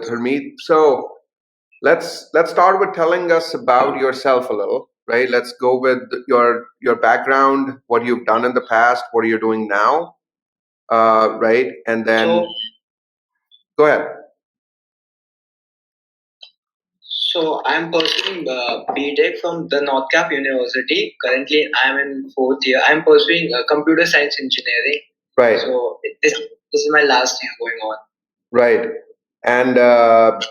Harmeet. So let's start with telling us about yourself a little, right? Let's go with your background, what you've done in the past, what you're doing now, right? And then So, go ahead. so I'm pursuing BTech from the North Cap University. Currently, I'm in fourth year. I'm pursuing computer science engineering. Right, So this is my last year going on. right. And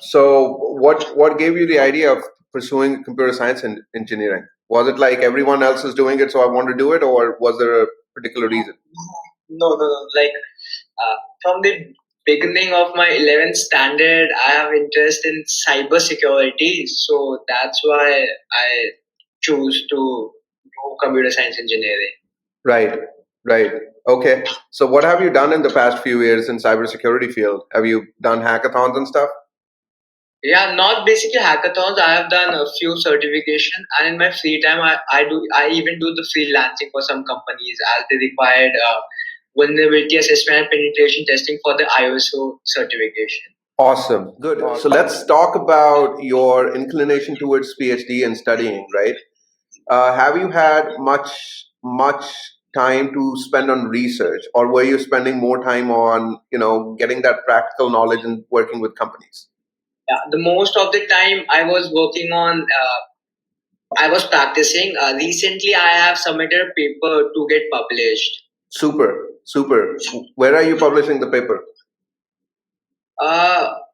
so what gave you the idea of pursuing computer science and engineering? Was it like everyone else is doing it, so I want to do it, or was there a particular reason? No. Like from the beginning of my 11th standard, I have interest in cyber security. So that's why I choose to do computer science engineering. Right, right. Okay. So what have you done in the past few years in cybersecurity field? Have you done hackathons and stuff? Yeah, not basically hackathons. I have done a few certification, and in my free time, I even do the freelancing for some companies as they required vulnerability assessment and penetration testing for the ISO certification. Awesome. Good. So let's talk about your inclination towards PhD and studying, right? Have you had much time to spend on research, or were you spending more time on, getting that practical knowledge and working with companies? Yeah, the most of the time I was working on. I was practicing. Recently, I have submitted a paper to get published. Super, super. Where are you publishing the paper?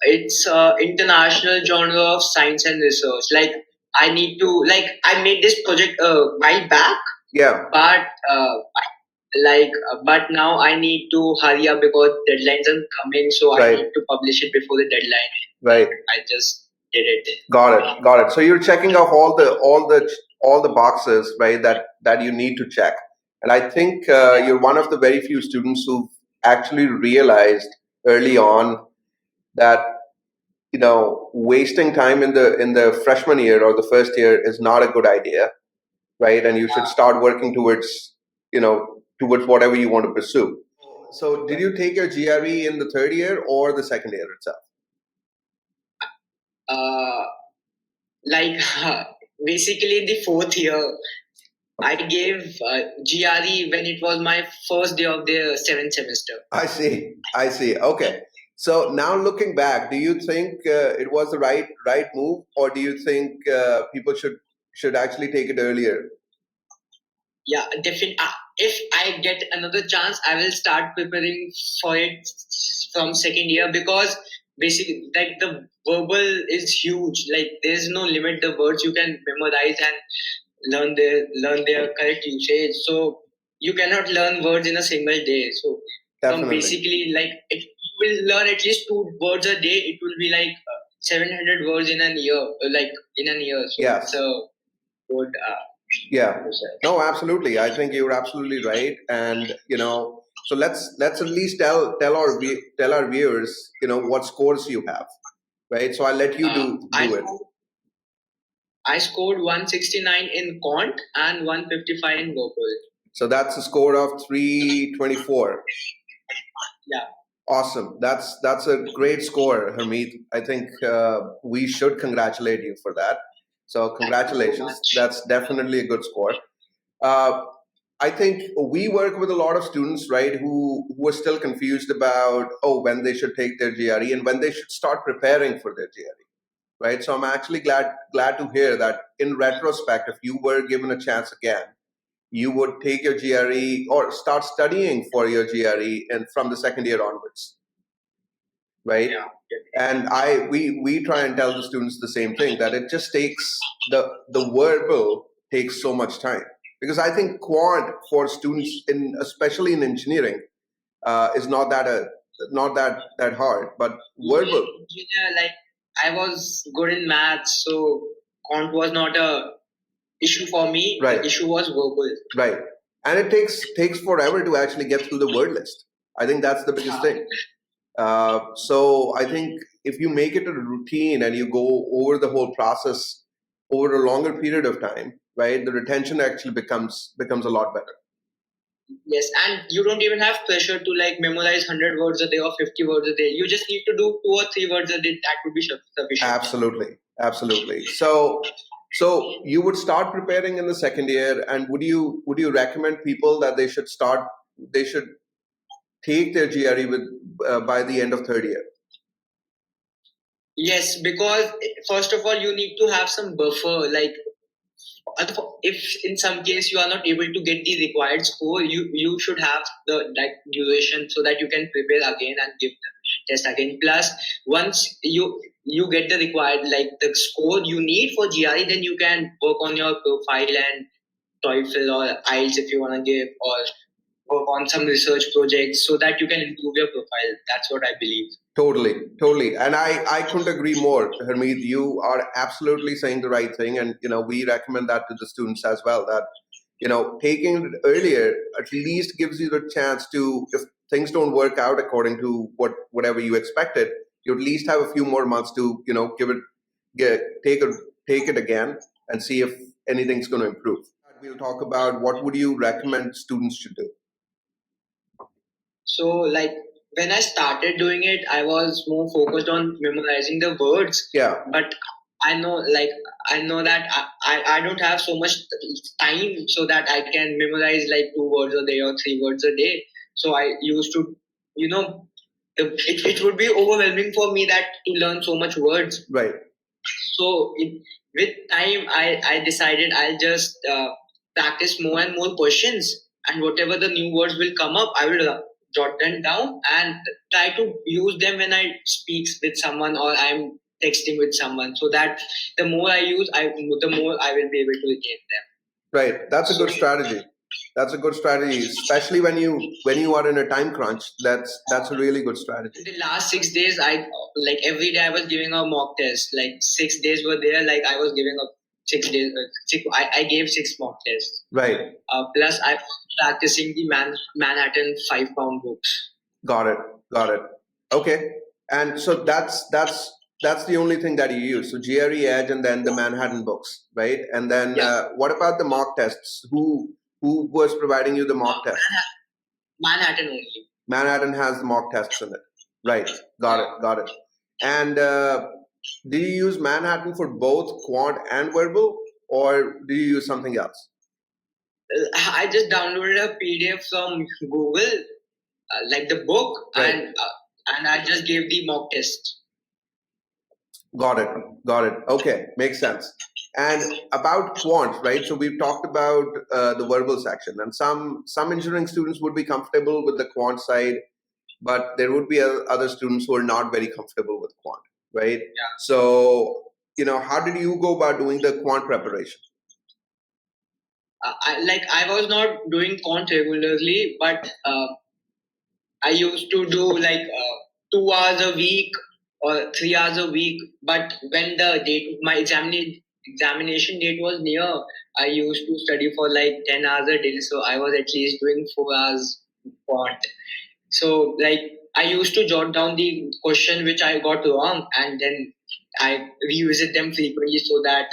It's International Journal of Science and Research. Like I made this project a while back, Yeah, but but now I need to hurry up because deadlines are coming, so I right, need to publish it before the deadline. right. I just did it. Got it. Got it. So you're checking off all the boxes, right? That you need to check. And I think you're one of the very few students who've actually realized early on that wasting time in the freshman year or the first year is not a good idea, right? And you should start working towards whatever you want to pursue. So did you take your GRE in the third year or the second year itself? Uh, like basically the fourth year, I gave GRE when it was my first day of the seventh semester. I see. I see. Okay. So now looking back, do you think it was the right move, or do you think people should actually take it earlier? Yeah, definitely. If I get another chance, I will start preparing for it from second year because basically, like the verbal is huge. Like there's no limit the words you can memorize and learn their correct usage. So you cannot learn words in a single day. So from Definitely. basically like if you will learn at least two words a day, it will be like 700 words in a year. Like in a year. So Yes. it's a good. Yeah. Process. No, absolutely. I think you're absolutely right. And so let's at least tell our viewers, what scores you have, right? So I'll let you do it. I scored 169 in quant and 155 in verbal. So that's a score of 324. Yeah. Awesome. That's a great score, Harmeet. I think we should congratulate you for that. So congratulations. That's definitely a good score. Uh, I think we work with a lot of students, right, who are still confused about when they should take their GRE and when they should start preparing for their GRE, right? So I'm actually glad to hear that in retrospect, if you were given a chance again, you would take your GRE or start studying for your GRE and from the second year onwards, right? Yeah. And we try and tell the students the same thing, that it just takes the verbal takes so much time, because I think quant for students in especially in engineering is not that hard, but verbal. Engineer, like I was good in maths, so quant was not a issue for me. Right. The issue was verbal. Right. And it takes forever to actually get through the word list. I think that's the biggest thing. So I think if you make it a routine and you go over the whole process over a longer period of time, right, the retention actually becomes a lot better. Yes, and you don't even have pressure to like memorize 100 words a day or 50 words a day. You just need to do 2 or 3 words a day. That would be sufficient. Absolutely, absolutely. So you would start preparing in the second year, and would you recommend people that they should take their GRE with by the end of third year? Yes, because first of all, you need to have some buffer. Like, if in some case you are not able to get the required score, you should have the like duration so that you can prepare again and give the test again. Plus, once you get the required like the score you need for GRE, then you can work on your profile and TOEFL or IELTS if you want to give, or work on some research projects so that you can improve your profile. That's what I believe. Totally, totally. And I couldn't agree more, Harmeet. You are absolutely saying the right thing. And, we recommend that to the students as well, that, taking it earlier at least gives you the chance to, if things don't work out according to whatever you expected, you at least have a few more months to, give it, get, take it again and see if anything's going to improve. We'll talk about what would you recommend students should do. So, like, when I started doing it, I was more focused on memorizing the words. Yeah. But I know that I don't have so much time so that I can memorize like 2 words a day or 3 words a day. So I used to, you know, it would be overwhelming for me that to learn so much words. Right. So with time, I decided I'll just practice more and more questions, and whatever the new words will come up, I will jot them down and try to use them when I speak with someone or I'm texting with someone. So that the more I use, the more I will be able to retain them. Right. That's a good strategy. That's a good strategy, especially when you are in a time crunch. That's a really good strategy. In the last 6 days, I like every day I was giving a mock test. Like 6 days were there. Like I was giving a 6 days. I gave 6 mock tests. Right. Plus, I was practicing the Manhattan 5 pound books. Got it. Got it. Okay. And so that's the only thing that you use. So GRE Edge and then the Manhattan books, right? And then Yeah. what about the mock tests? Who was providing you the mock tests? Manhattan only. Manhattan has the mock tests in it. Right. Got it. Got it. And do you use Manhattan for both quant and verbal, or do you use something else? I just downloaded a PDF from Google, like the book, Right. And I just gave the mock test. Got it. Got it. Okay, makes sense. And about quant, right? So we've talked about the verbal section, and some engineering students would be comfortable with the quant side, but there would be other students who are not very comfortable with quant, right? Yeah. So how did you go about doing the quant preparation? I was not doing quant regularly, but I used to do like 2 hours a week or 3 hours a week. But when the date, my examination date was near, I used to study for like 10 hours a day. So I was at least doing 4 hours quant. So like I used to jot down the question which I got wrong, and then I revisit them frequently so that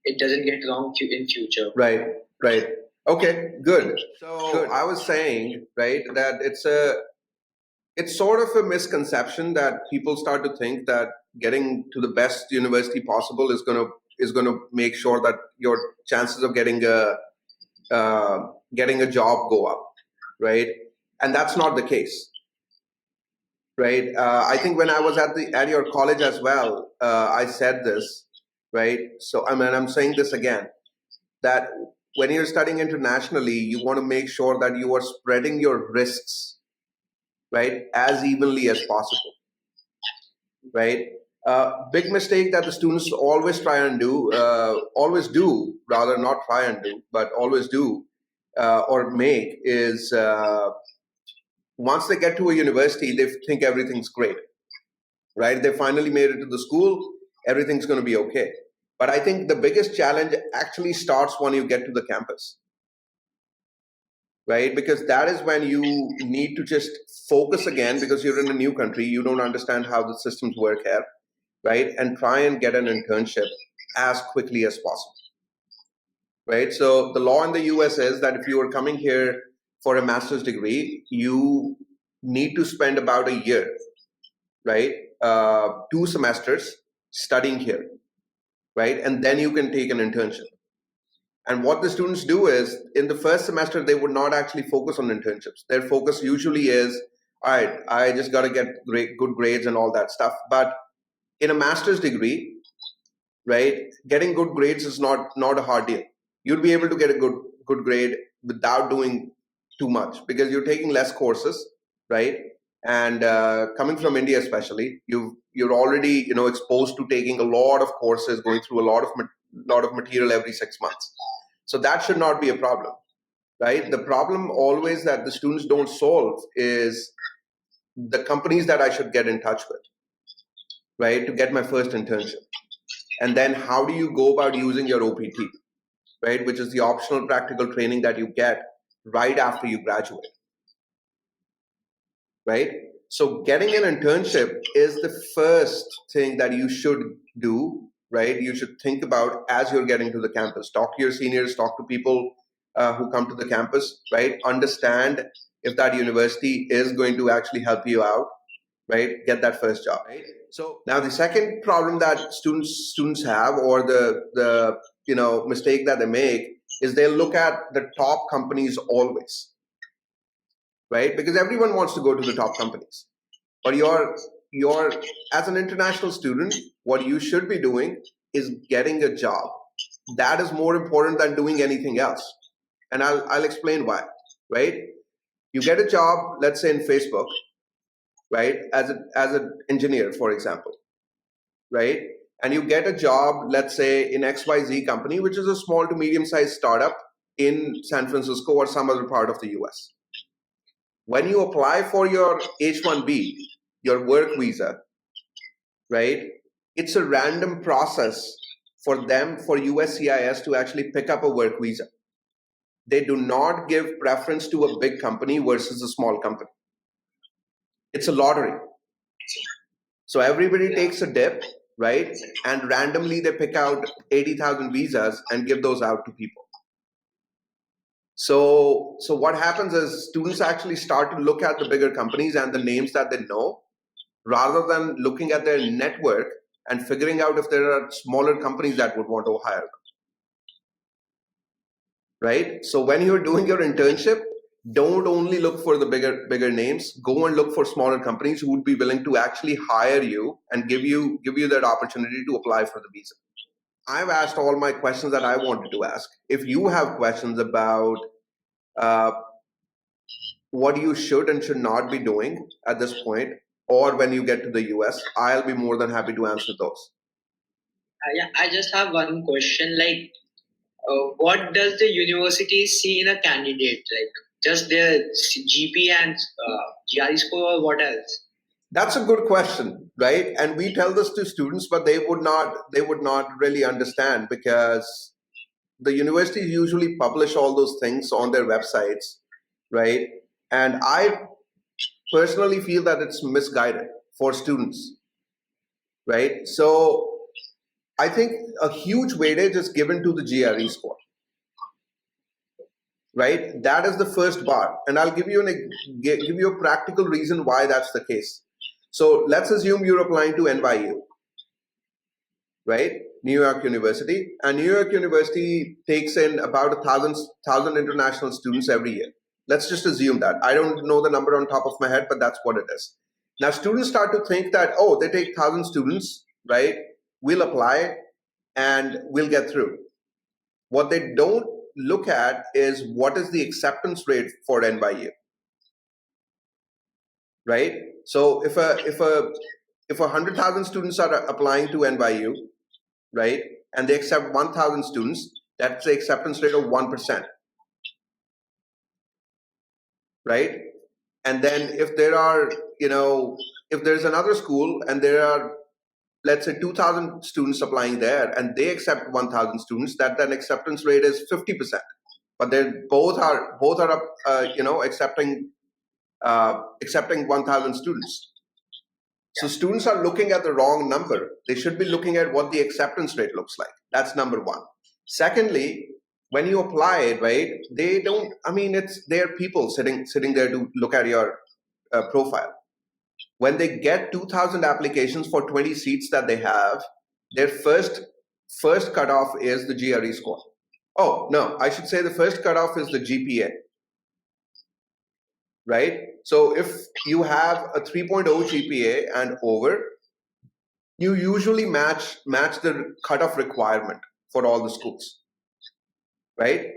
it doesn't get wrong in future. Right, right. Okay, good. So I was saying, right, that it's sort of a misconception that people start to think that getting to the best university possible is gonna make sure that your chances of getting a job go up, right? And that's not the case, right? I think when I was at your college as well, I said this, right? So I'm saying this again, that when you're studying internationally, you want to make sure that you are spreading your risks, right, as evenly as possible, right? Big mistake that the students always do, rather not try and do, but always do or make is once they get to a university, they think everything's great, right? They finally made it to the school, everything's going to be okay. But I think the biggest challenge actually starts when you get to the campus, right? Because that is when you need to just focus again because you're in a new country, you don't understand how the systems work here, right? And try and get an internship as quickly as possible. right? So the law in the US is that if you are coming here for a master's degree, you need to spend about a year, right? 2 semesters studying here, right? And then you can take an internship. And what the students do is in the first semester, they would not actually focus on internships. Their focus usually is, all right, I just got to get good grades and all that stuff. But in a master's degree, right, getting good grades is not a hard deal. You'll be able to get a good grade without doing too much because you're taking less courses, right? And coming from India, especially, you're already exposed to taking a lot of courses, going through a lot of material every 6 months. So that should not be a problem, right? The problem always that the students don't solve is the companies that I should get in touch with, right, to get my first internship. And then how do you go about using your OPT, right, which is the optional practical training that you get right after you graduate, right? So getting an internship is the first thing that you should do, right? You should think about as you're getting to the campus. Talk to your seniors, talk to people who come to the campus, right? Understand if that university is going to actually help you out, right? Get that first job, right? So now the second problem that students have, or the mistake that they make, is they look at the top companies always, right? Because everyone wants to go to the top companies. But you're as an international student, what you should be doing is getting a job. That is more important than doing anything else. And I'll explain why, right? You get a job, let's say in Facebook, right? As an engineer, for example, right? And you get a job, let's say in XYZ company, which is a small to medium sized startup in San Francisco or some other part of the US. When you apply for your H-1B, your work visa, right? It's a random process for them, for USCIS to actually pick up a work visa. They do not give preference to a big company versus a small company. It's a lottery. So everybody takes a dip, right? And randomly they pick out 80,000 visas and give those out to people. So what happens is students actually start to look at the bigger companies and the names that they know, rather than looking at their network and figuring out if there are smaller companies that would want to hire them. Right? So when you're doing your internship, don't only look for the bigger names. Go and look for smaller companies who would be willing to actually hire you and give you that opportunity to apply for the visa. I've asked all my questions that I wanted to ask. If you have questions about uh, what you should and should not be doing at this point, or when you get to the US, I'll be more than happy to answer those. Yeah, I just have one question. Like, what does the university see in a candidate? Like, just their GP and GRE score, or what else? That's a good question, right? And we tell this to students, but they would not really understand, because the universities usually publish all those things on their websites, right? And I personally feel that it's misguided for students, right? So I think a huge weightage is given to the GRE score, right? That is the first bar, and I'll give you a practical reason why that's the case. So let's assume you're applying to NYU, right? New York University, and New York University takes in about 1,000 international students every year. Let's just assume that. I don't know the number on top of my head, but that's what it is. Now students start to think that, oh, they take 1,000 students, right? We'll apply and we'll get through. What they don't look at is what is the acceptance rate for NYU, right? So if 100,000 students are applying to NYU, right, and they accept 1,000 students, that's the acceptance rate of 1%, right? And then if there are, if there's another school and there are, let's say, 2,000 students applying there and they accept 1,000 students, that then acceptance rate is 50%. But they both are accepting 1,000 students. So students are looking at the wrong number. They should be looking at what the acceptance rate looks like. That's number one. Secondly, when you apply it, right? They don't. I mean, they're people sitting there to look at your profile. When they get 2,000 applications for 20 seats that they have, their first cutoff is the GRE score. Oh no, I should say the first cutoff is the GPA, right? So if you have a 3.0 GPA and over, you usually match the cutoff requirement for all the schools, right?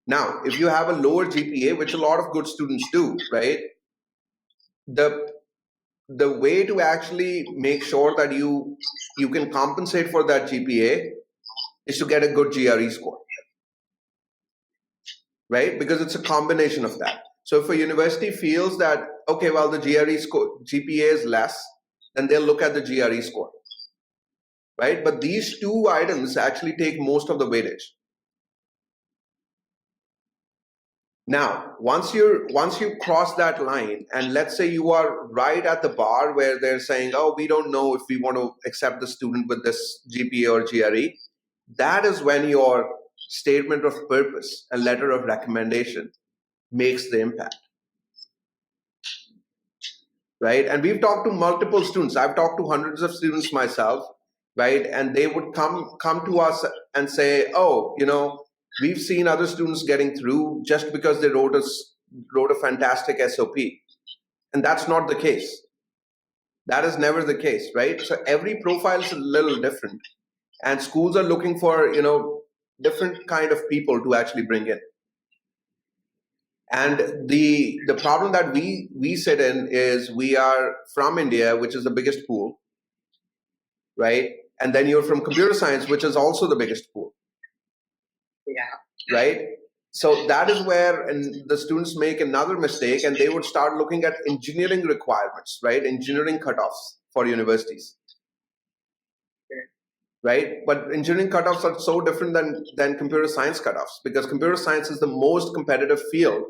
Now, if you have a lower GPA, which a lot of good students do, right? The way to actually make sure that you can compensate for that GPA is to get a good GRE score, right? Because it's a combination of that. So if a university feels that, okay, well, the GRE score GPA is less, then they'll look at the GRE score, right? But these two items actually take most of the weightage. Now, once you cross that line, and let's say you are right at the bar where they're saying, oh, we don't know if we want to accept the student with this GPA or GRE, that is when your statement of purpose and letter of recommendation makes the impact, right? And we've talked to multiple students. I've talked to hundreds of students myself, right? And they would come to us and say, oh, we've seen other students getting through just because they wrote a fantastic SOP. And that's not the case. That is never the case, right? So every profile is a little different. And schools are looking for, different kind of people to actually bring in. And the problem that we sit in is we are from India, which is the biggest pool, right? And then you're from computer science, which is also the biggest pool. Yeah. Right? So that is where the students make another mistake, and they would start looking at engineering requirements, right? Engineering cutoffs for universities. Right? But engineering cutoffs are so different than computer science cutoffs, because computer science is the most competitive field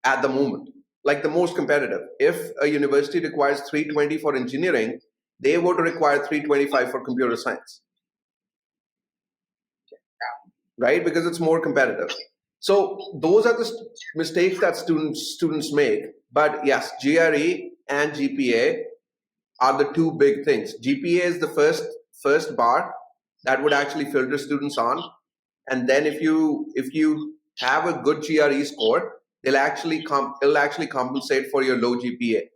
at the moment, like the most competitive. If a university requires 320 for engineering, they would require 325 for computer science, right? Because it's more competitive. So those are the mistakes that students make. But yes, GRE and GPA are the two big things. GPA is the first bar that would actually filter students on, and then if you have a good GRE score, it'll actually compensate for your low GPA.